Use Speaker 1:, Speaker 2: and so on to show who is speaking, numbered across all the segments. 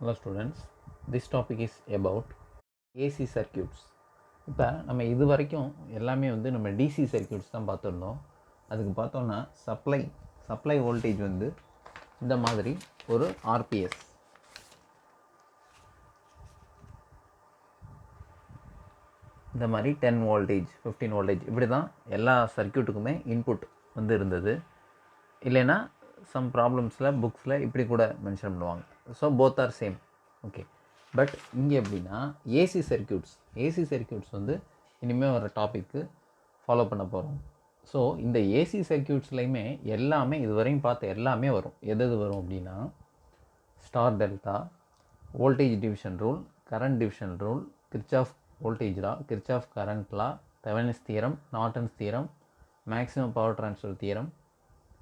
Speaker 1: Hello students, this topic is about AC circuits. இப்போ நம்ம இது வரைக்கும் எல்லாமே நம்ம DC சர்க்யூட்ஸ் தான் பார்த்துருந்தோம். அதுக்கு பார்த்தோம்னா சப்ளை வோல்டேஜ் இந்த மாதிரி ஒரு RPS, இந்த மாதிரி 10 வோல்டேஜ் 15 வோல்டேஜ் இப்படி தான் எல்லா சர்க்யூட்டுக்குமே இன்புட் இருந்தது. இல்லைன்னா சம் ப்ராப்ளம்ஸில் புக்ஸில் இப்படி கூட மென்ஷன் பண்ணுவாங்க. So both are same. Okay, but இங்கே எப்படின்னா ஏசி சர்க்யூட்ஸ் இனிமேல் வர டாப்பிக்கு ஃபாலோ பண்ண போகிறோம். ஸோ இந்த ஏசி சர்க்யூட்ஸ்லையுமே எல்லாமே இதுவரையும் பார்த்த எல்லாமே வரும். எது வரும் அப்படின்னா star delta, voltage division rule, current division rule, Kirchhoff voltage law, Kirchhoff current law, Thevenin's theorem, Norton's theorem, maximum power transfer theorem,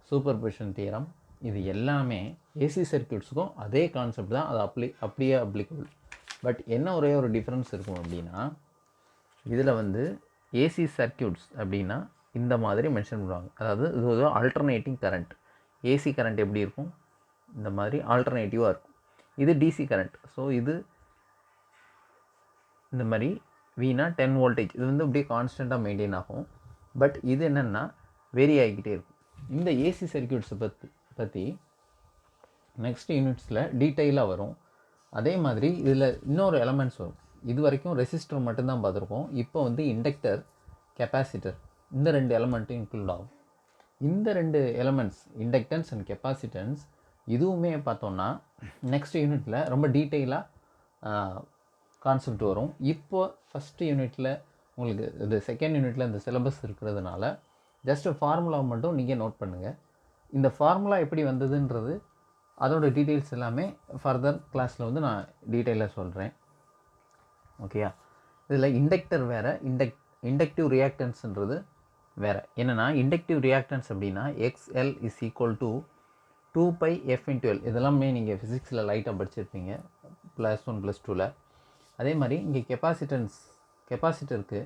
Speaker 1: superposition theorem, இது எல்லாமே ஏசி சர்க்யூட்ஸுக்கும் அதே கான்செப்ட் தான். அது அப்படியே அப்ளிகபிள். பட் என்ன ஒரே ஒரு டிஃப்ரென்ஸ் இருக்கும் அப்படின்னா இதில் ஏசி சர்க்யூட்ஸ் அப்படின்னா இந்த மாதிரி மென்ஷன் பண்ணுவாங்க. அதாவது இது ஒரு ஆல்டர்னேட்டிங் கரண்ட். ஏசி கரண்ட் எப்படி இருக்கும், இந்த மாதிரி ஆல்டர்னேட்டிவாக இருக்கும். இது டிசி கரண்ட். ஸோ இது இந்த மாதிரி வீணா 10 வோல்டேஜ் இது அப்படியே கான்ஸ்டண்ட்டாக மெயின்டைன் ஆகும். பட் இது என்னென்னா வேரி ஆகிக்கிட்டே இருக்கும். இந்த ஏசி சர்க்யூட்ஸை பற்றி நெக்ஸ்ட் யூனிட்ஸில் டீட்டெயிலாக வரும். அதே மாதிரி இதில் இன்னொரு எலமெண்ட்ஸ் வரும். இது வரைக்கும் ரெசிஸ்டர் மட்டும்தான் பார்த்துருக்கோம். இப்போ இண்டக்டர், கெப்பாசிட்டர், இந்த 2 எலமெண்ட்டும் இன்க்ளூட் ஆகும். இந்த 2 எலமெண்ட்ஸ் இண்டக்டன்ஸ் அண்ட் கெப்பாசிட்டன்ஸ் இதுவுமே பார்த்தோன்னா நெக்ஸ்ட் யூனிட்டில் ரொம்ப டீட்டெயிலாக கான்செப்ட் வரும். இப்போ ஃபஸ்ட்டு யூனிட்டில் உங்களுக்கு இது செகண்ட் யூனிட்டில் இந்த சிலபஸ் இருக்கிறதுனால ஜஸ்ட்டு ஃபார்முலா மட்டும் நீங்கள் நோட் பண்ணுங்கள். இந்த ஃபார்முலா எப்படி வந்ததுன்றது அதோட டீட்டெயில்ஸ் எல்லாமே ஃபர்தர் கிளாஸில் நான் டீட்டெயிலாக சொல்கிறேன். ஓகேயா? இதில் இண்டக்டர் வேறு, இண்டக்டிவ் ரியாக்டன்ஸ்ன்றது வேறு. என்னென்னா இண்டக்டிவ் ரியாக்டன்ஸ் அப்படின்னா XL is equal to 2πf/L. இதெல்லாமே நீங்கள் ஃபிசிக்ஸில் லைட்டாக படிச்சிருப்பீங்க +1 +2ல். அதே மாதிரி இங்கே கெப்பாசிட்டருக்கு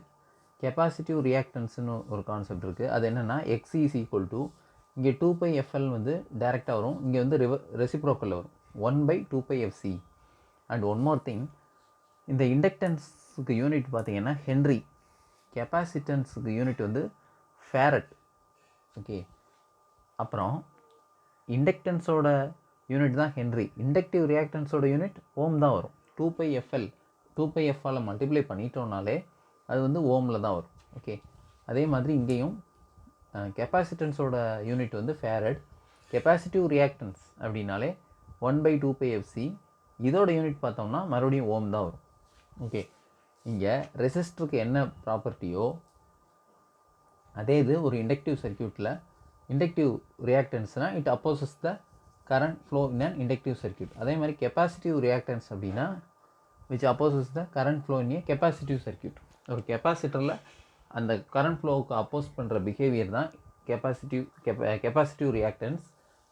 Speaker 1: கெப்பாசிட்டிவ் ரியாக்டன்ஸ்னு ஒரு கான்செப்ட் இருக்குது. அது என்னென்னா XC இஸ் ஈக்குவல் டு இங்கே 2πfL டேரெக்டாக வரும். இங்கே ரெசிப்ரோக்கலில் வரும் 1/2πfC. And one more thing, இந்த இண்டக்டன்ஸுக்கு யூனிட் பார்த்தீங்கன்னா ஹென்ரி, கெப்பாசிட்டன்ஸுக்கு யூனிட் ஃபேரட். ஓகே, அப்புறம் இண்டக்டன்ஸோட யூனிட் தான் ஹென்ரி, இண்டக்டிவ் ரியாக்டன்ஸோட யூனிட் ஓம் தான் வரும். 2πfL 2πfஆல் மல்டிப்ளை பண்ணிட்டோம்னாலே அது ஓமில் தான் வரும். ஓகே, அதே மாதிரி இங்கேயும் கெப்பாசிட்டன்ஸோட யூனிட் ஃபேரட், கெப்பாசிட்டிவ் ரியாக்டன்ஸ் அப்படின்னாலே 1/2πfC. இதோட யூனிட் பார்த்தோம்னா மறுபடியும் ஓம் தான் வரும். ஓகே, இங்கே ரெசிஸ்டருக்கு என்ன ப்ராப்பர்ட்டியோ அதே இது ஒரு இண்டக்டிவ் சர்க்யூட்டில் இண்டக்டிவ் ரியாக்டன்ஸ்னால் it opposes the current flow in an inductive circuit. அதே மாதிரி கெப்பாசிட்டிவ் ரியாக்டன்ஸ் அப்படின்னா which opposes the current flow in a capacitive circuit. ஒரு கெப்பாசிட்டரில் அந்த கரண்ட் ஃப்ளோவுக்கு அப்போஸ் பண்ணுற பிஹேவியர் தான் கெப்பாசிட்டிவ் ரியாக்டன்ஸ்.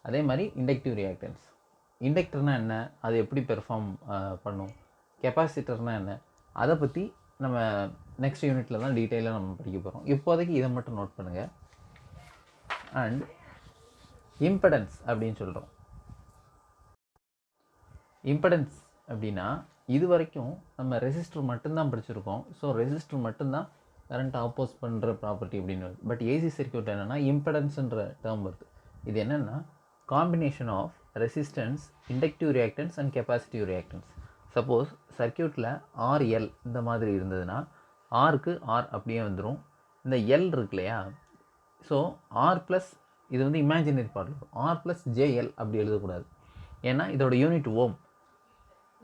Speaker 1: அதே மாதிரி இண்டக்டிவ் ரியாக்டன்ஸ். இண்டக்டர்னால் என்ன, அது எப்படி பெர்ஃபார்ம் பண்ணும், கெப்பாசிட்டர்னால் என்ன, அதை பற்றி நம்ம நெக்ஸ்ட் யூனிட்டில் தான் டீட்டெயிலாக நம்ம படிக்க போகிறோம். இப்போதைக்கு இதை மட்டும் நோட் பண்ணுங்கள். அண்ட் இம்படன்ஸ் அப்படின்னு சொல்கிறோம். இம்படன்ஸ் அப்படின்னா இது வரைக்கும் நம்ம ரெசிஸ்டர் மட்டும்தான் படிச்சிருக்கோம். ஸோ ரெசிஸ்டர் மட்டும்தான் கரண்ட் ஆப்போஸ் பண்ணுற ப்ராப்பர்ட்டி அப்படின்னு வருது. பட் ஏசி சர்க்யூட் என்னென்னா இம்படன்ஸ்ன்ற டேர்ம் வருது. இது என்னென்னா combination of resistance, inductive reactance and capacitive reactance. Suppose சர்க்யூட்டில் RL இந்த மாதிரி இருந்ததுன்னா ஆருக்கு ஆர் அப்படியே வந்துடும். இந்த எல் இருக்கு இல்லையா, ஸோ ஆர் ப்ளஸ் இது இமேஜினரி பார்ட் இருக்கும். R+JL அப்படி எழுதக்கூடாது, ஏன்னா இதோட யூனிட் ஓம்.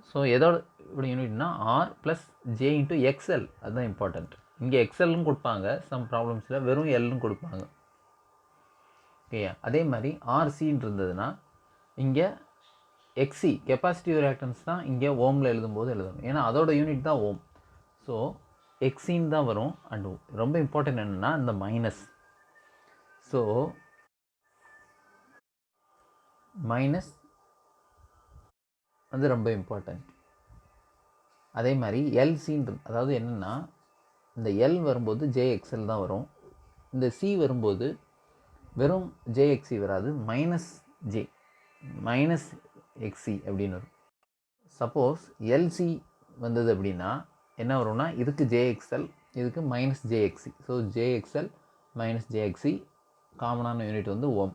Speaker 1: ஸோ எதோட யூனிட்னா R+J/XL. அதுதான் இம்பார்ட்டண்ட். இங்கே எக்ஸ்எல்லும் கொடுப்பாங்க சம் ப்ராப்ளம்ஸில், வெறும் எல்லும் கொடுப்பாங்க. ஓகேயா? அதே மாதிரி RCன்னு இருந்ததுன்னா இங்கே XC கெப்பாசிட்டிவ் ரியாக்டன்ஸ் தான் இங்கே ஓமில் எழுதும்போது எழுதணும், ஏன்னா அதோட யூனிட் தான் ஓம். ஸோ XCன்னு தான் வரும். அண்ட் ரொம்ப இம்பார்ட்டன்ட் என்னென்னா இந்த மைனஸ். ஸோ மைனஸ் ரொம்ப இம்பார்ட்டண்ட். அதே மாதிரி எல்சின்னு அதாவது என்னென்னா இந்த எல் வரும்போது JXL தான் வரும். இந்த சி வரும்போது வெறும் JXC வராது, -J -XC அப்படின்னு வரும். சப்போஸ் எல்சி வந்தது அப்படின்னா என்ன வரும்னா இதுக்கு ஜேஎக்ஸ்எல், இதுக்கு minus J X C. So J X L minus J X C காமனான யூனிட் வந்து ஓம்.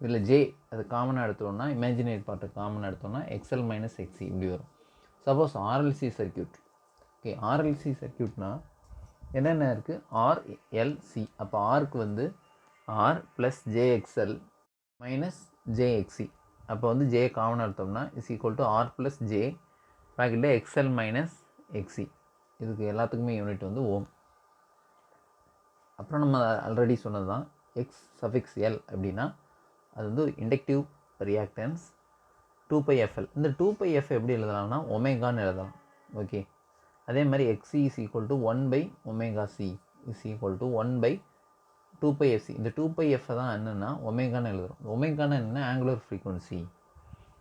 Speaker 1: இதில் ஜே அது காமனாக எடுத்தோம்னா, இமேஜினரி பார்ட்டு காமனாக எடுத்தோம்னா எக்ஸ்எல் மைனஸ் எக்ஸி இப்படி வரும். Suppose R L C circuit, okay, R L C சர்க்கியூட்னா என்னென்ன இருக்குது, ஆர்எல்சி. அப்போ ஆருக்கு வந்து R plus J X L minus J X C. அப்போ வந்து ஜே காமனாக எடுத்தோம்னா is equal to R plus J ப்ராக்கெட்டில் எக்ஸ்எல் மைனஸ் எக்ஸி. இதுக்கு எல்லாத்துக்குமே யூனிட் வந்து ஓம். அப்புறம் நம்ம ஆல்ரெடி சொன்னது தான் எக்ஸ் சஃபிக்ஸ் எல் அப்படின்னா அது வந்து இண்டக்டிவ் ரியாக்டன்ஸ் 2πfl. இந்த 2πf எப்படி எழுதலாம்னா ஒமேகான்னு எழுதலாம். ஓகே, அதே மாதிரி XE is equal to 1/ωc is equal to 1/2πfc. இந்த 2πf தான் என்னென்னா ஒமேகான்னு எழுதுகிறோம். ஒமேகான்னு என்னென்னா ஆங்குலர் ஃப்ரீக்வன்சி.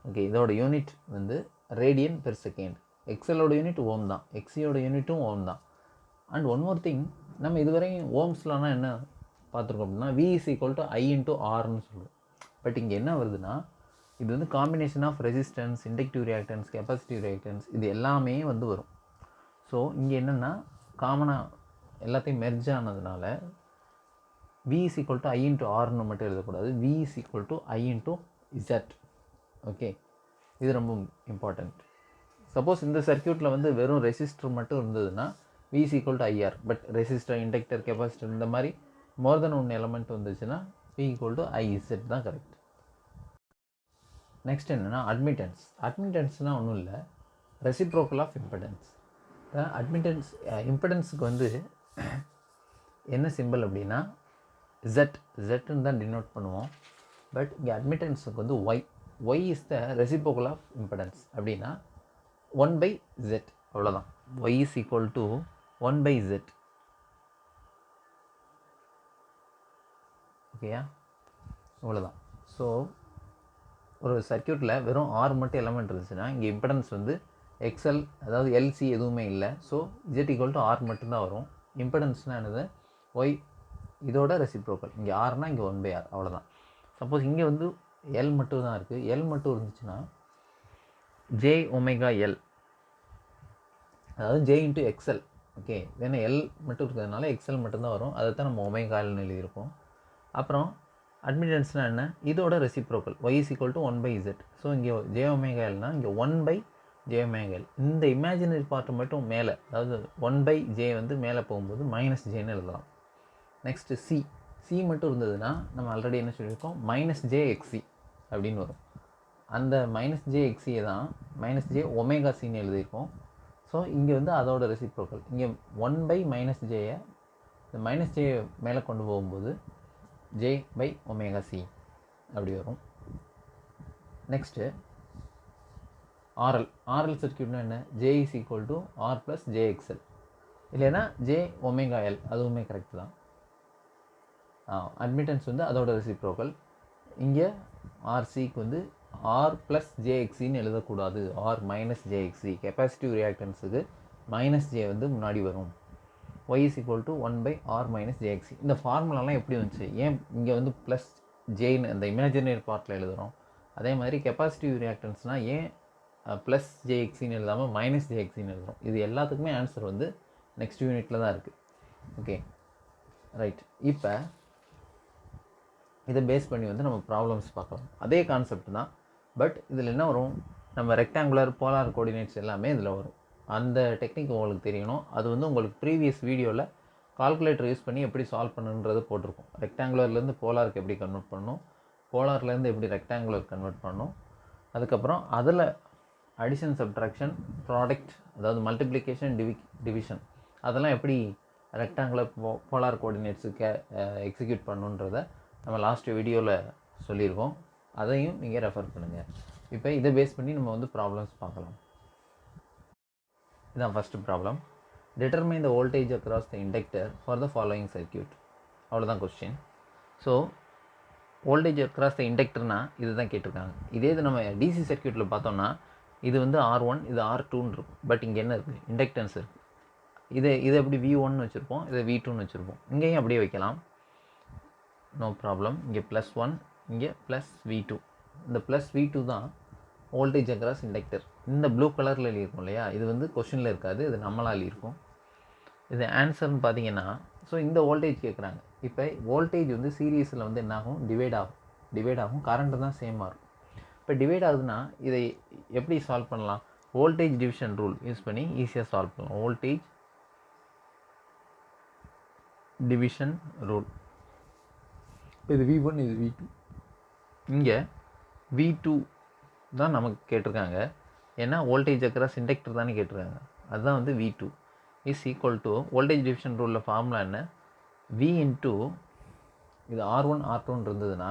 Speaker 1: ஓகே, இதோட யூனிட் வந்து ரேடியன் பெர் செகண்ட். எக்ஸலோட யூனிட் ஓம் தான், எக்ஸியோட யூனிட்டும் ஓம் தான். அண்ட் ஒன் மோர் திங், நம்ம இதுவரையும் ஓம்ஸ்லாம் என்ன பார்த்துருக்கோம் அப்படின்னா V is equal to I into ஆர்னு சொல்லுவோம். பட் இங்கே என்ன வருதுன்னா இது வந்து combination of resistance, inductive reactance, capacitive reactance, இது எல்லாமே வந்து வரும். ஸோ இங்கே என்னென்னா காமனாக எல்லாத்தையும் மெர்ஜ் ஆனதுனால V is equal to I into ஆர்னு மட்டும் எழுதக்கூடாது, V is equal to I into Z. Okay, இது ரொம்ப இம்பார்ட்டண்ட். சப்போஸ் இந்த சர்க்கியூட்டில் வந்து வெறும் ரெசிஸ்டர் மட்டும் இருந்ததுன்னா V is equal to IR. But resistor, inductor, capacitor இந்த மாதிரி மோர் தென் ஒன் எலமெண்ட் வந்துச்சுன்னா V ஈக்குவல் டு IZ தான் கரெக்ட். நெக்ஸ்ட் என்னென்னா அட்மிட்டன்ஸ். அட்மிட்டன்ஸ்னால் ஒன்றும் இல்லை, ரெசிப்ரோக்கல் ஆஃப் இம்படன்ஸ். அட்மிட்டன்ஸ் இம்படன்ஸுக்கு வந்து என்ன சிம்பிள் அப்படின்னா ஜெட்னு தான் டினோட் பண்ணுவோம். பட் இங்கே அட்மிட்டன்ஸுக்கு வந்து Y is the reciprocal of impedance. அப்படின்னா 1/z அவ்வளோதான். y is equal to 1/z. ஓகேயா, அவ்வளோதான். ஸோ ஒரு சர்க்கியூட்டில் வெறும் ஆர் மட்டும் எலமெண்ட் இருந்துச்சுன்னா இங்கே இம்படன்ஸ் வந்து எக்ஸ்எல், அதாவது எல்சி எதுவுமே இல்லை. So Z equal to R மட்டும்தான் வரும். இம்படன்ஸ்னால் என்னது, ஒய் இதோட ரெசிப்ரோக்கல். இங்கே ஆர்னால் இங்கே 1/r அவ்வளோதான். சப்போஸ் இங்கே வந்து எல் மட்டும் தான் இருக்குது, எல் மட்டும் இருந்துச்சுன்னா jωL, அதாவது J இன்ட்டு எக்ஸ்எல். ஓகே, ஏன்னா எல் மட்டும் இருக்கிறதுனால எக்ஸ்எல் மட்டும்தான் வரும். அதை தான் நம்ம ஒமேகால்னு எழுதியிருக்கோம். அப்புறம் அட்மிட்டன்ஸ்னால் என்ன, இதோட reciprocal y is equal to 1/z. So இங்கே jωLனால் இங்கே 1/jωL. இந்த இமேஜினரி பார்ட்டு மட்டும் மேலே, அதாவது 1/j வந்து மேலே போகும்போது -jன்னு எழுதலாம். நெக்ஸ்ட்டு சி மட்டும் இருந்ததுன்னா நம்ம ஆல்ரெடி என்ன சொல்லியிருக்கோம், -jxc அப்படின்னு வரும். அந்த -jxc தான் -jωcன்னு எழுதியிருக்கோம். ஸோ இங்கே வந்து அதோட ரெசிப்ரோக்கல். இங்கே 1/-jயை இந்த -j மேலே கொண்டு போகும்போது j/ωc அப்படி வரும். நெக்ஸ்ட்டு ஆர்எல் சர்க்கியூட்னா என்ன, J is equal to R plus J X L, இல்லைன்னா jωL, அதுவுமே கரெக்ட் தான். அட்மிட்டன்ஸ் வந்து அதோட ரெசிப்ரோக்கல். இங்கே ஆர்சிக்கு வந்து ஆர் ப்ளஸ் ஜேஎக்ஸின்னு எழுதக்கூடாது, ஆர் மைனஸ் ஜேஎக்ஸி. கெப்பாசிட்டிவ் ரியாக்டன்ஸுக்கு -j வந்து முன்னாடி வரும். y is equal to 1/r minus J X C. இந்த ஃபார்முலாலாம் எப்படி வந்துச்சு, ஏன் இங்கே வந்து ப்ளஸ் ஜேன்னு அந்த இமேஜினரி பார்ட்டில் எழுதுகிறோம். அதே மாதிரி கெப்பாசிட்டிவ் ரியாக்டன்ஸ்னால் ஏன் ப்ளஸ் ஜேஎக்ஸின்னு எழுதாமல் -jxன்னு எழுதுகிறோம். இது எல்லாத்துக்குமே ஆன்சர் வந்து நெக்ஸ்ட் யூனிட்டில் தான் இருக்குது. Okay, right. இப்போ இதை பேஸ் பண்ணி வந்து நம்ம ப்ராப்ளம்ஸ் பார்க்கலாம். அதே கான்செப்ட் தான். பட் இதில் என்ன வரும், நம்ம ரெக்டாங்குலர், போலார் கோஆர்டினேட்ஸ் எல்லாமே இதில் வரும். அந்த டெக்னிக் உங்களுக்கு தெரியணும். அது வந்து உங்களுக்கு ப்ரீவியஸ் வீடியோவில் கால்குலேட்டர் யூஸ் பண்ணி எப்படி சால்வ் பண்ணுன்றது போட்டிருக்கோம். ரெக்டாங்குலர்லேருந்து போலாருக்கு எப்படி கன்வெர்ட் பண்ணணும், போலார்லேருந்து எப்படி ரெக்டாங்குலர் கன்வெர்ட் பண்ணணும், அதுக்கப்புறம் அதில் அடிஷன், சப்ட்ராக்ஷன், ப்ராடக்ட், அதாவது மல்டிப்ளிகேஷன், டிவிஷன், அதெல்லாம் எப்படி ரெக்டாங்குலர் போலார் கோஆர்டினேட்ஸுக்கு எக்ஸிக்யூட் பண்ணுன்றதை நம்ம லாஸ்ட் வீடியோவில் சொல்லியிருக்கோம். அதையும் நீங்கள் ரெஃபர் பண்ணுங்கள். இப்போ இதை பேஸ் பண்ணி நம்ம வந்து ப்ராப்ளம்ஸ் பார்க்கலாம். இதுதான் first problem. Determine the voltage across the inductor for the following circuit. அவ்வளோதான் question. So voltage across the இண்டக்டர்னா இது தான் கேட்டிருக்காங்க. இதே இது நம்ம டிசி சர்க்கியூட்டில் பார்த்தோம்னா இது வந்து R1, இது R2ன்னு இருக்கும். பட் இங்கே என்ன இருக்குது, இண்டக்டன்ஸ் இருக்குது. இது எப்படி V1ன்னு வச்சுருப்போம், இதை V2ன்னு வச்சுருப்போம். இங்கேயும் அப்படியே வைக்கலாம், நோ ப்ராப்ளம். இங்கே +1, இங்கே +V2. இந்த +V2 தான் வோல்டேஜ் அக்ராஸ் இண்டக்டர். இந்த ப்ளூ கலரில் எழுதியிருக்கும் இல்லையா, இது வந்து கொஷினில் இருக்காது, இது நம்மளால் எழுதியிருக்கும். இது ஆன்சர்னு பார்த்தீங்கன்னா, ஸோ இந்த வோல்டேஜ் கேட்குறாங்க. இப்போ வோல்டேஜ் வந்து சீரீஸில் வந்து என்னாகும், டிவைட் ஆகும், கரண்ட்டு தான் சேமாக இருக்கும். இப்போ டிவைட் ஆகுதுன்னா இதை எப்படி சால்வ் பண்ணலாம்? வோல்டேஜ் டிவிஷன் ரூல் யூஸ் பண்ணி ஈஸியாக சால்வ் பண்ணலாம். Voltage division rule. இது V1, இது V2. இங்கே V2 தான் நமக்கு கேட்டிருக்காங்க, ஏன்னா வோல்டேஜ் அக்ராஸ் இண்டக்டர் தானே கேட்டிருக்காங்க. அதுதான் வந்து V2 is equal to voltage division ரூலில் ஃபார்முலா என்ன, V இன்ட்டு இது R1 R2 இருந்ததுன்னா,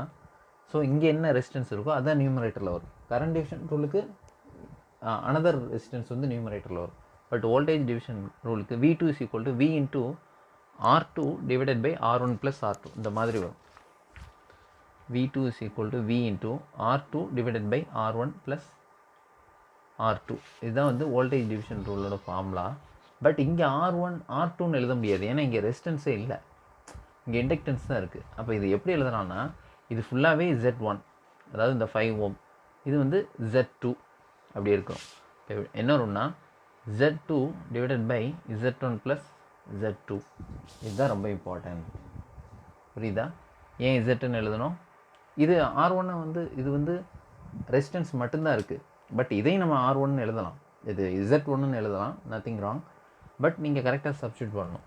Speaker 1: ஸோ இங்கே என்ன ரெசிஸ்டன்ஸ் இருக்கோ அதுதான் நியூமரேட்டரில் வரும். கரண்ட் டிவிஷன் ரூலுக்கு அனதர் ரெசிஸ்டன்ஸ் வந்து நியூமரேட்டரில் வரும். பட் வோல்டேஜ் டிவிஷன் ரூலுக்கு V2 is equal to V into R2 divided by R1 plus R2 இந்த மாதிரி வரும். V2 is equal to V into R2 divided by R1 plus R2. இதுதான் வந்து வோல்டேஜ் டிவிஷன் ரூலோட ஃபார்முலா. பட் இங்கே R1 R2ன்னு எழுத முடியாது, ஏன்னா இங்கே ரெசிஸ்டன்ஸே இல்லை, இங்கே இண்டக்டன்ஸ் தான் இருக்குது. அப்போ இது எப்படி எழுதலாம்னா, இது ஃபுல்லாகவே Z1, அதாவது இந்த 5 Ω, இது வந்து Z2 அப்படி இருக்கும். என்ன வரும்னா Z2 divided by Z1 plus Z2. இதுதான் ரொம்ப இம்பார்ட்டன்ட். புரியுதா? ஏன் Z1 எழுதணும்? இது R1 வந்து இது வந்து ரெசிஸ்டன்ஸ் மட்டும்தான் இருக்குது. பட் இதையும் நம்ம R1 எழுதலாம், இது Z1 எழுதலாம், நத்திங் ராங். பட் நீங்கள் கரெக்டாக சப்ஸ்டியூட் பண்ணணும்.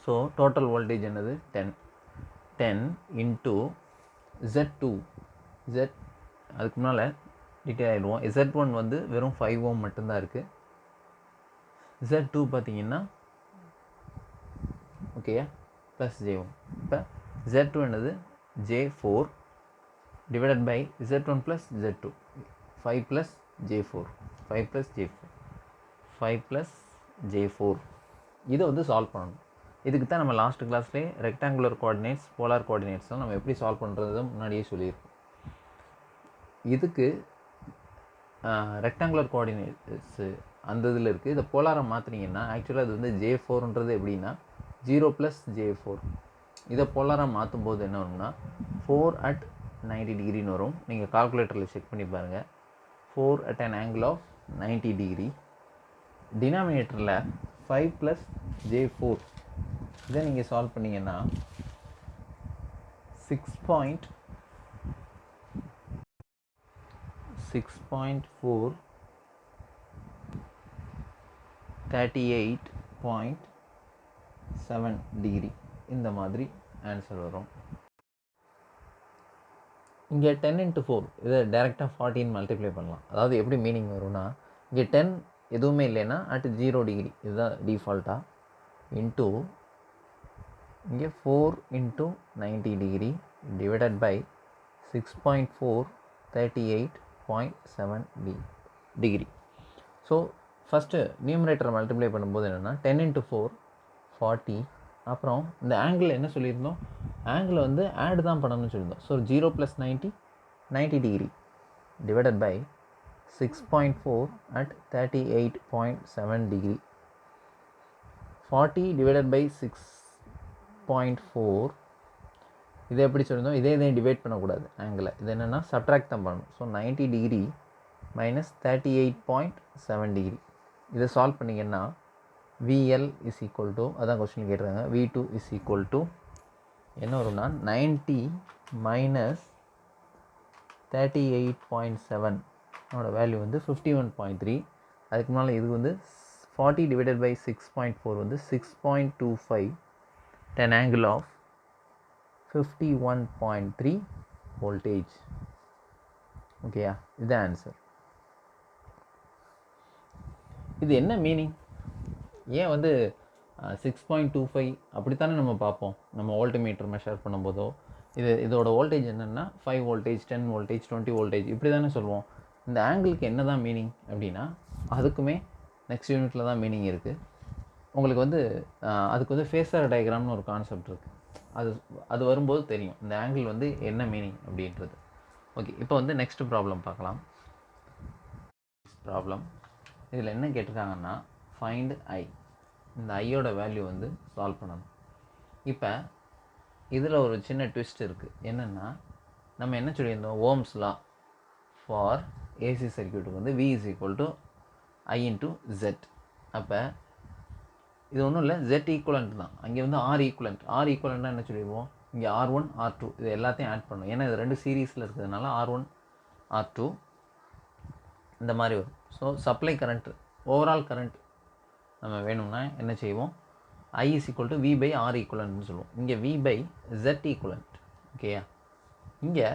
Speaker 1: ஸோ டோட்டல் வோல்டேஜ் என்னது 10 இன்ட்டு Z2. அதுக்கு முன்னால் டீட்டெயில் ஆகிடுவோம். Z1 வந்து வெறும் 5 Ω மட்டும்தான் இருக்குது. Z2 பார்த்தீங்கன்னா ஓகேயா ப்ளஸ் J1. இப்போ Z2 என்னது J4 divided by Z1 plus Z2, 5 plus J4, 5 plus J4, 5 plus J4. இதை வந்து சால்வ் பண்ணணும். இதுக்கு தான் நம்ம லாஸ்ட் கிளாஸ்லேயே ரெக்டாங்குலர் கோஆர்டினேட்ஸ், போலார் கோஆர்டினேட்ஸ்லாம் நம்ம எப்படி சால்வ் பண்ணுறது முன்னாடியே சொல்லியிருக்கோம். இதுக்கு ரெக்டாங்குலர் கோஆர்டினேட்ஸு அந்த இதில் இருக்குது. இதை போலாரை மாற்றினீங்கன்னா ஆக்சுவலாக இது வந்து J4ன்றது எப்படின்னா 0 ப்ளஸ் J4. இதை போலாராக மாற்றும் போது என்ன வரும்னா 4 at 90 டிகிரின்னு வரும். நீங்கள் கால்குலேட்டரில் செக் பண்ணி பாருங்கள். 4 at an angle of 90 degree. டினாமினேட்டரில் 5 ப்ளஸ் J4 இதை நீங்கள் சால்வ் பண்ணிங்கன்னா 6.4 38.7 டிகிரி இந்த மாதிரி ஆன்சர் வரும். இங்கே 10 into 4 இதை டைரெக்டாக 14 மல்டிப்ளை பண்ணலாம். அதாவது எப்படி மீனிங் வரும்னா, இங்கே 10 எதுவுமே இல்லைன்னா அட் 0 டிகிரி இதுதான் டிஃபால்ட்டாக, இன்ட்டு இங்கே 4 into 90 degree divided by 6.4 38.7 degree. So first நியூமரேட்டரை மல்டிப்ளை பண்ணும்போது என்னென்னா 10 into 4 40. அப்புறம் இந்த ஆங்கிள் என்ன சொல்லியிருந்தோம், ஆங்கிள் வந்து ஆட் தான் பண்ணணும்னு சொல்லியிருந்தோம். So 0 + 90 degree divided by 6.4 at 38.7 degree. 40 divided by 6.4 இதை எப்படி சொல்லியிருந்தோம், இதே டிவைட் பண்ணக்கூடாது ஆங்கிளை, இது என்னென்னா சப்ட்ராக்ட் தான் பண்ணணும். So 90 degree minus 38.7 degree. இதை சால்வ் பண்ணிங்கன்னா VL இஸ் ஈக்குவல் டு, அதான் கொஸ்டின் கேட்டிருக்காங்க, V2 இஸ் ஈக்குவல் டு என்ன வரும்னா 90 மைனஸ் 38.7 அதோட வேல்யூ வந்து 51.3. அதுக்கு முன்னால் இது வந்து 40 டிவைடட் பை 6.4 வந்து 6.25, 10 angle of 51.3 வோல்டேஜ். ஓகேயா, இது ஆன்சர். இது என்ன மீனிங், ஏன் வந்து 6.25 அப்படித்தானே நம்ம பார்ப்போம் நம்ம வோல்ட்மீட்டர் மெஷர் பண்ணும்போதோ. இதோட வோல்டேஜ் என்னென்னா 5 வோல்டேஜ் 10 வோல்டேஜ் 20 வோல்டேஜ் இப்படி தானே சொல்லுவோம். இந்த ஆங்கிளுக்கு என்ன தான் மீனிங் அப்படின்னா, அதுக்குமே நெக்ஸ்ட் யூனிட்டில் தான் மீனிங் இருக்குது. உங்களுக்கு வந்து அதுக்கு வந்து ஃபேஸர் டயக்ராம்னு ஒரு கான்செப்ட் இருக்குது, அது வரும்போது தெரியும் இந்த ஆங்கிள் வந்து என்ன மீனிங் அப்படின்றது. ஓகே, இப்போ வந்து நெக்ஸ்ட் ப்ராப்ளம் பார்க்கலாம். ப்ராப்ளம் இதில் என்ன கேட்டிருக்காங்கன்னா, ஃபைண்ட் ஐ, இந்த ஐயோட வேல்யூ வந்து சால்வ் பண்ணணும். இப்போ இதில் ஒரு சின்ன ட்விஸ்ட் இருக்குது. என்னென்னா, நம்ம என்ன சொல்லியிருந்தோம், ஓம்ஸ் லா ஃபார் ஏசி சர்க்யூட்டுக்கு வந்து V is equal to I into Z. அப்போ இது ஒன்றும் இல்லை, Z ஈக்குவலண்ட் தான். அங்கே வந்து R ஈக்குவலண்ட். R ஈக்குவலண்ட்னா என்ன சொல்லிடுவோம், இங்கே R1 R2 இது எல்லாத்தையும் ஆட் பண்ணும். ஏன்னா இது ரெண்டு சீரீஸில் இருக்கிறதுனால R1 R2 இந்த மாதிரி வரும். So supply current, overall current நம்ம வேணும்னா என்ன செய்வோம், I is equal to V by R ஈக்குவலண்ட்னு சொல்லுவோம். இங்கே V by Z ஈக்குவலண்ட். ஓகேயா, இங்கே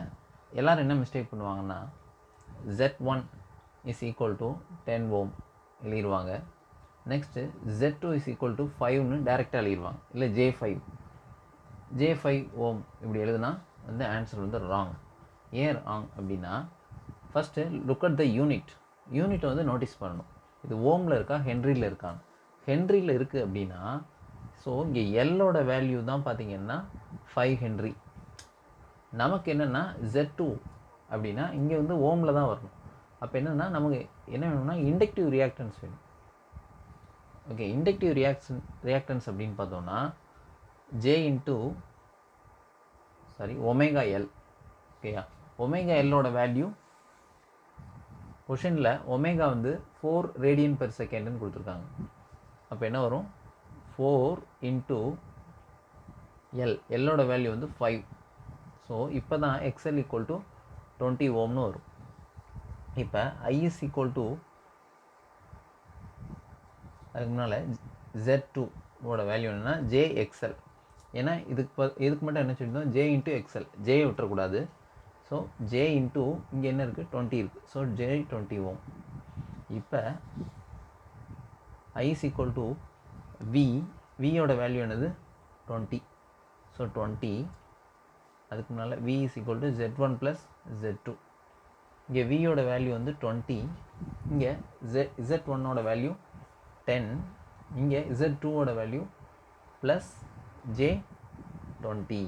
Speaker 1: எல்லோரும் என்ன மிஸ்டேக் பண்ணுவாங்கன்னா Z1 is equal to 10 ohm எழுதிடுவாங்க. Next Z2 is equal to 5ன்னு டேரெக்டாக எழுதிடுவாங்க. இல்லை J5 ohm இப்படி எழுதுனா வந்து ஆன்சர் வந்து ராங். ஏன் ராங் அப்படின்னா, ஃபஸ்ட்டு லுக் அட் த யூனிட்டை வந்து நோட்டீஸ் பண்ணணும். இது ஓமில் இருக்கா ஹென்ரியில் இருக்கான்னு. ஹென்ரியில் இருக்குது அப்படின்னா ஸோ இங்கே எல்லோட வேல்யூ தான் பார்த்திங்கன்னா 5 ஹென்ரி. நமக்கு என்னென்னா Z2 அப்படின்னா இங்கே வந்து ஓமில் தான் வரணும். அப்போ என்னென்னா நமக்கு என்ன வேணும்னா இண்டக்டிவ் ரியாக்டன்ஸ் வேணும். ஓகே, இண்டக்டிவ் ரியாக்டன்ஸ் அப்படின்னு பார்த்தோம்னா ஒமேகா எல். ஓகேயா, ஒமேகா எல்லோட வேல்யூ கொஷனில் ஒமேகா வந்து 4 ரேடியன் பெர் செகண்ட்னு கொடுத்துருக்காங்க. அப்போ என்ன வரும், 4 இன்ட்டு எல்லோட வேல்யூ வந்து 5. ஸோ இப்போ தான் XL ஈக்குவல் டு 20 ஓம்னு வரும். இப்போ I is equal to அதுக்கு முன்னால் Z2 ஓட வேல்யூ என்னென்னா JXL. ஏன்னா இதுக்கு மட்டும் என்ன சொல்லியிருந்தோம், J இன்ட்டு XL, J விட்டுறக்கூடாது. ஸோ J இன்ட்டு இங்கே என்ன இருக்குது 20 இருக்குது. So J 20 ohm. இப்போ I is equal to Vயோட வேல்யூ என்னது 20. ஸோ 20 அதுக்கு முன்னால் V is equal to Z1 + Z2. இங்கே Vயோட வேல்யூ வந்து 20, இங்கே Z1ஓட வேல்யூ 10, இங்கே Z2ஓட வேல்யூ ப்ளஸ் J20.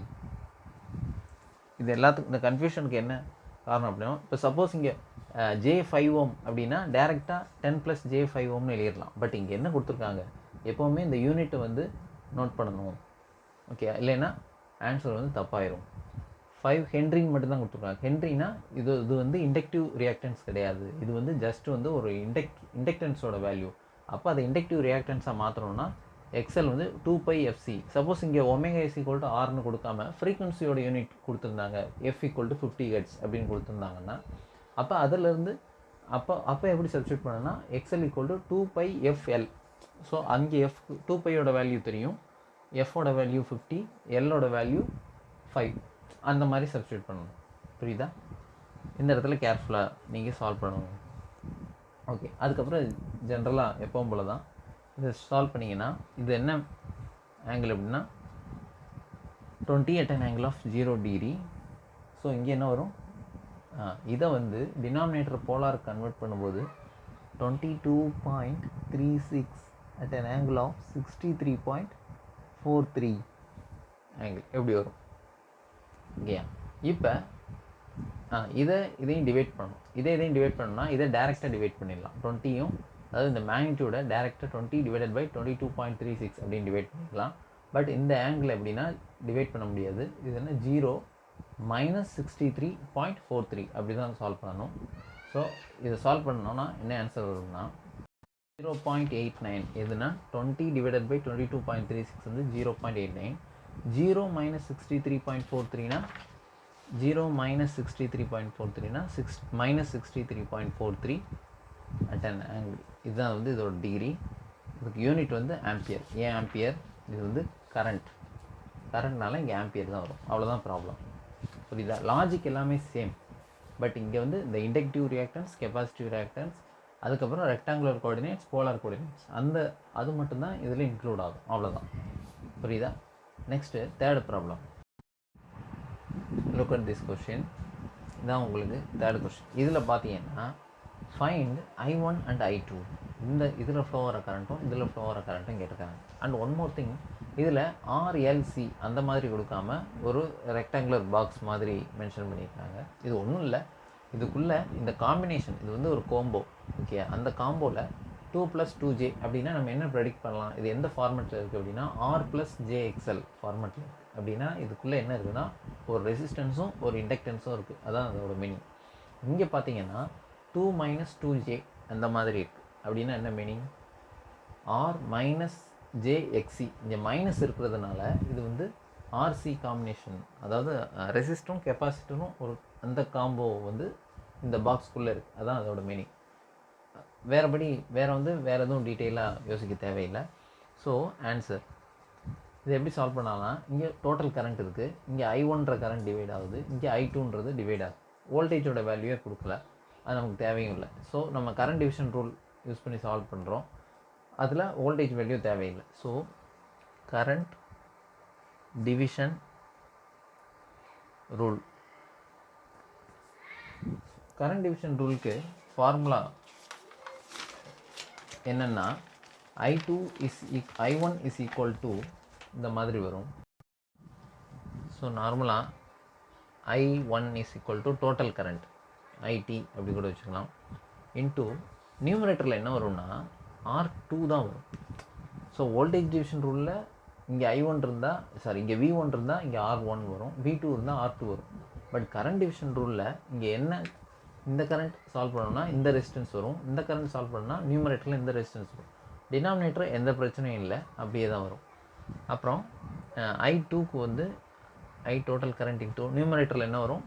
Speaker 1: இது எல்லாத்துக்கும் இந்த கன்ஃபியூஷனுக்கு என்ன காரணம் அப்படின்னா, இப்போ சப்போஸ் இங்கே J5 ஓம் அப்படின்னா டேரெக்டாக 10 + J5 ஓம்னு எழுதிடலாம். பட் இங்கே என்ன கொடுத்துருக்காங்க, எப்போவுமே இந்த யூனிட்டை வந்து நோட் பண்ணணும். ஓகே, இல்லைன்னா ஆன்சர் வந்து தப்பாயிரும். 5 ஹென்ரின்னு மட்டும்தான் கொடுத்துருக்காங்க. ஹென்ரினா இது வந்து இண்டக்டிவ் ரியாக்டன்ஸ் கிடையாது. இது வந்து ஜஸ்ட் வந்து ஒரு இண்டக்டன்ஸோட வேல்யூ. அப்போ அதை இண்டக்டிவ் ரியாக்டன்ஸாக மாற்றணும்னா XL வந்து 2πfc. சப்போஸ் இங்கே ஒமேகா is equal to Rன்னு கொடுக்காம ஃப்ரீக்வன்சியோட யூனிட் கொடுத்துருந்தாங்க, F equal to 50 Hz அப்படின்னு கொடுத்துருந்தாங்கன்னா அப்போ அதிலேருந்து அப்போ எப்படி சப்ஸ்டியூட் பண்ணனா XL equal to 2πfl. So அங்கே F 2πயோட வேல்யூ தெரியும், Fோட வேல்யூ 50, Lோட வேல்யூ 5, அந்த மாதிரி சப்ஸ்டியூட் பண்ணணும். புரியுதா? இந்த இடத்துல கேர்ஃபுல்லாக நீங்கள் சால்வ் பண்ணணும். ஓகே, அதுக்கப்புறம் ஜென்ரலாக எப்பவும் போல தான் இதை சால்வ் பண்ணிங்கன்னா இது என்ன ஆங்கிள் அப்படின்னா 20 at an angle of 0 degree. So இங்கே என்ன வரும், இதை வந்து டினாமினேட்டர் போலார் கன்வெர்ட் பண்ணும்போது 22.36 at an angle of 63.43 angle எப்படி வரும். ஓகேயா, இப்போ இதையும் டிவைட் பண்ணணும். இதையும் டிவைட் பண்ணணும்னா இதை டேரெக்டாக டிவைட் பண்ணிடலாம். 20யும் அதாவது இந்த மேக்னிடியூட டேரெக்டாக 20 divided by 22.36 அப்படின்னு டிவைட் பண்ணிக்கலாம். பட் இந்த ஆங்கிள் எப்படின்னா டிவைட் பண்ண முடியாது. இது என்ன 0 - 63.43 அப்படி தான் சால்வ் பண்ணணும். ஸோ இதை சால்வ் பண்ணோன்னா என்ன ஆன்சர் வரும்னா 0.89. எதுனா 20 divided by 22.36 வந்து 0.89. 0 - 63.43னா 0 - 63.43னா -63.43 at an angle. இதுதான் வந்து இதோட டிகிரி. இதுக்கு யூனிட் வந்து ஆம்பியர். ஏன் ஆம்பியர், இது வந்து கரண்ட்னால இங்கே ஆம்பியர் தான் வரும். அவ்வளோதான் ப்ராப்ளம். புரியுதா? லாஜிக் எல்லாமே சேம். பட் இங்கே வந்து இந்த இண்டக்டிவ் ரியாக்டன்ஸ், கெப்பாசிட்டிவ் ரியாக்டன்ஸ், அதுக்கப்புறம் ரெக்டாங்குலர் கோஆர்டினேட்ஸ், போலார் கோஆர்டினேட்ஸ், அது மட்டும்தான் இதில் இன்க்ளூட் ஆகும். அவ்வளோதான். புரியுதா? Next third problem. Look at this question. இதான் உங்களுக்கு தேர்ட் கொஸ்டின். இதில் பார்த்தீங்கன்னா ஃபைண்ட் I1 and I2. இதில் ஃப்ளோ வர கரண்ட்டும் இதில் ஃப்ளோ வர கரண்ட்டும் கேட்டிருக்காங்க. அண்ட் ஒன் மோர் திங், இதில் RLC அந்த மாதிரி கொடுக்காம ஒரு ரெக்டாங்குலர் பாக்ஸ் மாதிரி மென்ஷன் பண்ணியிருக்காங்க. இது ஒன்றும் இல்லை, இதுக்குள்ளே இந்த காம்பினேஷன், இது வந்து ஒரு கோம்போ. ஓகே, அந்த காம்போவில் 2 + 2j அப்படின்னா நம்ம என்ன ப்ரெடிக்ட் பண்ணலாம், இது எந்த ஃபார்மெட்டில் இருக்குது அப்படின்னா R + jXL ஃபார்மெட்டில் இருக்குது. அப்படின்னா இதுக்குள்ளே என்ன இருக்குதுன்னா ஒரு ரெசிஸ்டன்ஸும் ஒரு இண்டக்டன்ஸும் இருக்குது. அதான் அதோட மீனிங். இங்கே பார்த்தீங்கன்னா 2 மைனஸ் 2j அந்த மாதிரி இருக்குது. அப்படின்னா என்ன மீனிங்? ஆர் மைனஸ் ஜேஎக்சி, இங்கே மைனஸ் இருக்கிறதுனால இது வந்து ஆர்சி காம்பினேஷன், அதாவது ரெசிஸ்டரும் கெப்பாசிட்டரும் ஒரு அந்த காம்போ வந்து இந்த பாக்ஸ்க்குள்ளே இருக்குது. அதான் அதோட மீனிங். வேறு எதுவும் டீட்டெயிலாக யோசிக்க தேவையில்லை. ஸோ ஆன்சர் இது எப்படி சால்வ் பண்ணாலாம்? இங்கே டோட்டல் கரண்ட் இருக்குது, இங்கே I1ன்ற கரண்ட் டிவைட் ஆகுது, இங்கே I2ன்றது டிவைட் ஆகுது. வோல்டேஜோட வேல்யூவே கொடுக்கல, அது நமக்கு தேவையும் இல்லை. ஸோ நம்ம கரண்ட் டிவிஷன் ரூல் யூஸ் பண்ணி சால்வ் பண்ணுறோம். அதில் வோல்டேஜ் வேல்யூ தேவையில்லை. So current division rule, current division ரூலுக்கு ஃபார்முலா என்னென்னா I1 இஸ் ஈக்குவல் டு இந்த மாதிரி வரும். ஸோ நார்மலாக I1 is equal to total current IT அப்படி கூட வச்சுக்கலாம். இன்ட்டு நியூமரேட்டரில் என்ன வரும்னா R2 தான் வரும். ஸோ வோல்டேஜ் டிவிஷன் ரூலில் இங்கே I1 இருந்தால் இங்கே V1 இருந்தால் இங்கே R1 வரும், V2 இருந்தால் R2 வரும். பட் கரண்ட் டிவிஷன் ரூலில் இங்கே என்ன, இந்த கரண்ட் சால்வ் பண்ணணும்னா இந்த ரெசிஸ்டன்ஸ் வரும், இந்த கரண்ட் சால்வ் பண்ணால் நியூமரேட்டரில் இந்த ரெசிஸ்டன்ஸ் வரும். டினாமினேட்டர் எந்த பிரச்சனையும் இல்லை, அப்படியே தான் வரும். அப்புறம் I2க்கு வந்து I டோட்டல் கரண்ட் இன்ட்டு நியூமரேட்டரில் என்ன வரும்?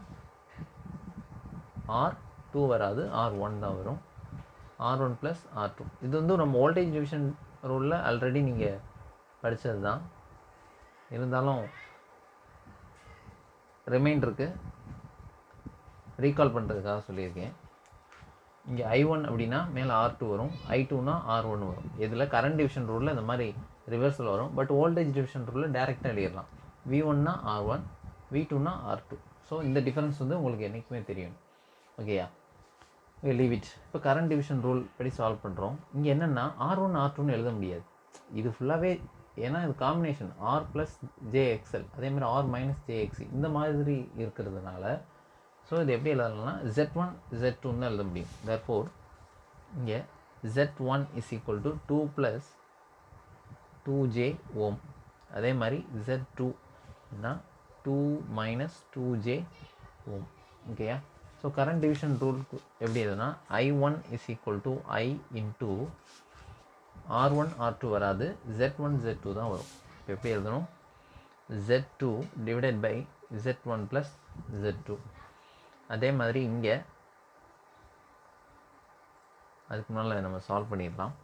Speaker 1: R2 வராது, R1 தான் வரும். R1 plus R2. இது வந்து நம்ம வோல்டேஜ் டிவிஷன் ரூலில் ஆல்ரெடி நீங்கள் படித்தது தான், இருந்தாலும் ரிமைண்டருக்கு ரீகால் பண்ணுறதுக்காக சொல்லியிருக்கேன். இங்கே I1 அப்படின்னா மேலே R2 வரும், I2னா R1 வரும். இதில் கரண்ட் டிவிஷன் ரூலில் இந்த மாதிரி ரிவர்ஸில் வரும். பட் வோல்டேஜ் டிவிஷன் ரூலில் டேரெக்டாக எழுதிடலாம். V1னா R1, V2னா R2. ஸோ இந்த டிஃபரன்ஸ் வந்து உங்களுக்கு என்றைக்குமே தெரியும். ஓகேயா? Leave it. இப்போ கரண்ட் டிவிஷன் ரூல் படி சால்வ் பண்ணுறோம். இங்கே என்னென்னா R1 R2ன்னு எழுத முடியாது, இது ஃபுல்லாகவே. ஏன்னா இது காம்பினேஷன் R ப்ளஸ் JXL, அதேமாதிரி R மைனஸ் JXC இந்த மாதிரி இருக்கிறதுனால ஸோ இது எப்படி எழுதலாம்னா Z1 Z2ன்னு எழுத முடியும். தேர்ஃபோர் இங்கே Z1 is equal to 2 plus 2J ஓம். அதே மாதிரி Z2னா 2 மைனஸ் 2J ஓம். ஓகேயா? ஸோ கரண்ட் டிவிஷன் ரூலுக்கு எப்படி எழுதுனா I1 is equal to I into R1 R2 வராது, Z1 Z2 தான் வரும். இப்போ எப்படி எழுதணும்? Z2 divided by Z1 plus Z2. அதே மாதிரி இங்கே அதுக்கு முன்னால் நம்ம சால்வ் பண்ணிடலாம்.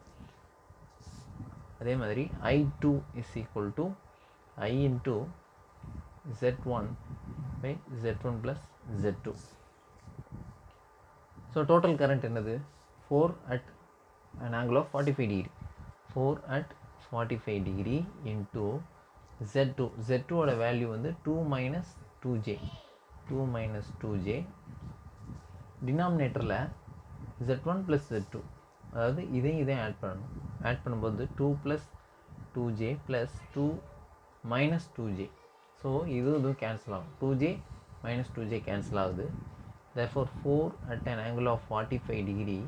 Speaker 1: அதே மாதிரி I2 is equal to I into Z1 by Z1 plus Z2. So total current என்னது? 4 at an angle of 45 degree. 4 at 45 degree into Z2. Z2ஓட value வந்து 2 மைனஸ் 2J. 2 minus 2J. டினாமினேட்டரில் Z1 ப்ளஸ் Z2, அதாவது இதையும் add பண்ணணும். Add பண்ணும்போது 2 plus 2J plus 2 minus 2J. So இதுவும் cancel ஆகும். 2J minus 2J cancel ஆகுது. therefore 4 at an angle of 45 degree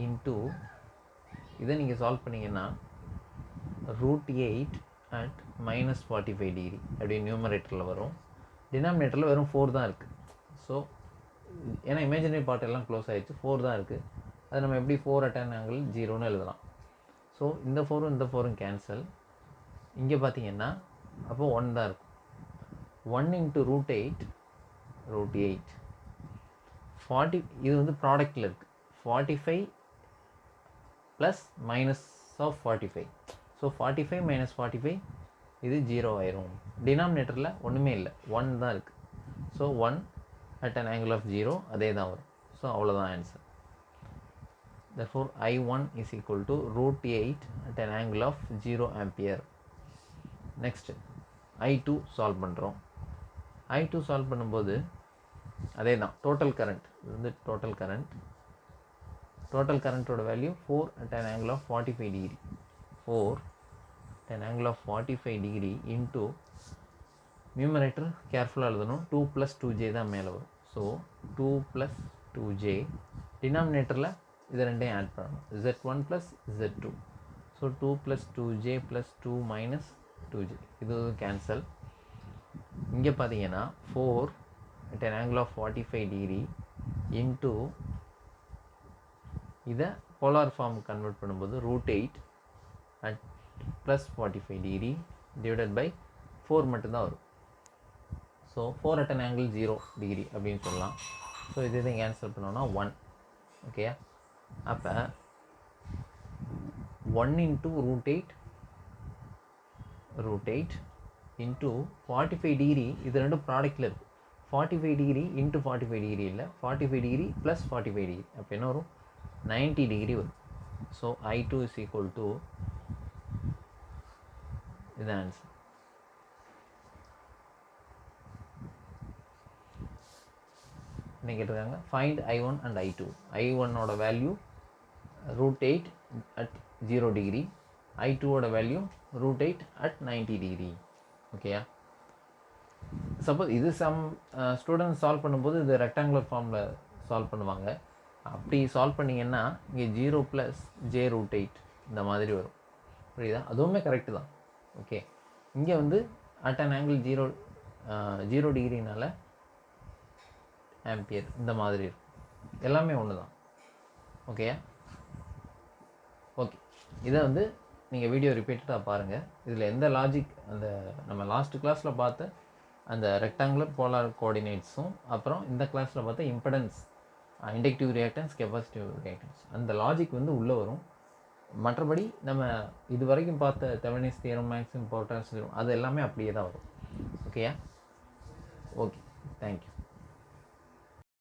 Speaker 1: into இதை நீங்கள் சால்வ் பண்ணிங்கன்னா √8 at மைனஸ் 45 degree அப்படி நியூமரேட்டரில் வரும். டினாமினேட்டரில் வெறும் 4 தான் இருக்குது. ஸோ ஏன்னா இமேஜினரி பார்ட் எல்லாம் க்ளோஸ் ஆகிடுச்சு, 4 தான் இருக்குது. அது நம்ம எப்படி 4 at an angle 0ன்னு எழுதலாம். ஸோ இந்த 4ம் இந்த 4ம் கேன்சல். இங்கே பார்த்தீங்கன்னா அப்போ 1 தான் இருக்கும். 1 into √8 40. இது வந்து ப்ராடக்டில் இருக்குது. 45 plus minus of 45. So 45 minus 45 இது 0 ஆயிரும். டினாமினேட்டரில் ஒன்றுமே இல்லை, 1 தான் இருக்குது. So 1 at an angle of 0 அதே தான் வரும். ஸோ அவ்வளோதான் answer. therefore I1 is equal to √8 at an angle of 0 ampere. Next I2 solve பண்ணுறோம். I2 சால்வ் பண்ணும்போது அதே தான், டோட்டல் கரண்ட். இது வந்து total கரண்ட்டோட value 4 at an angle of 45 degree. 4 at an angle of 45 degree into numerator கேர்ஃபுல்லாக எழுதணும். 2 plus 2J தான் மேலே வரும். So 2 plus 2J. டினாமினேட்டரில் இது ரெண்டையும் ஆட் பண்ணணும். Z1 plus Z2. So 2 plus 2J plus 2 minus 2J. இது கேன்சல். இங்கே பார்த்தீங்கன்னா 4 at an angle of 45 degree into இதை போலார் ஃபார்ம் கன்வெர்ட் பண்ணும்போது √8 at plus 45 degree divided by 4 மட்டும்தான் வரும். So 4 at an angle 0 degree அப்படின்னு சொல்லலாம். ஸோ இது இங்கே ஆன்சர் பண்ணோன்னா 1. ஓகேயா? அப்போ 1 into √8 into 45 டிகிரி, இது ரெண்டும் ப்ராடக்டில் இருக்குது. 45 டிகிரி இன்ட்டு 45 டிகிரி இல்லை, 45 டிகிரி ப்ளஸ் 45 டிகிரி. அப்போ என்ன வரும்? 90 டிகிரி வரும். So I2 is equal to இது ஆன்சர். என்ன கேட்டிருக்காங்க? Find I1 and I2. I1ஓட வேல்யூ √8 at 0 டிகிரி, I2ஓட வேல்யூ √8 at 90 டிகிரி. ஓகேயா? சப்போஸ் இது சம் ஸ்டூடெண்ட்ஸ் சால்வ் பண்ணும்போது இது ரெக்டாங்குலர் ஃபார்மில் சால்வ் பண்ணுவாங்க. அப்படி சால்வ் பண்ணிங்கன்னா இங்கே 0 + j√8 இந்த மாதிரி வரும். புரியுதா? அதுவுமே கரெக்டு தான். ஓகே, இங்கே வந்து அட் அன் ஆங்கிள் 0 டிகிரினால ஆம்பியர் இந்த மாதிரி இருக்கும். எல்லாமே ஒன்று தான். ஓகேயா? ஓகே, இதை வந்து நீங்கள் வீடியோ ரிப்பீட்டடாக பாருங்கள். இதில் எந்த லாஜிக் அந்த நம்ம லாஸ்ட் கிளாஸில் பார்த்த அந்த ரெக்டாங்குலர் போலார் கோஆர்டினேட்ஸும் அப்புறம் இந்த கிளாஸில் பார்த்த impedance, inductive reactance, capacitive reactance, அந்த லாஜிக் வந்து உள்ளே வரும். மற்றபடி நம்ம இது வரைக்கும் பார்த்த Thevenin's theorem, maximum power transfer theorem, அது எல்லாமே அப்படியே தான் வரும். ஓகேயா? Okay, thank you.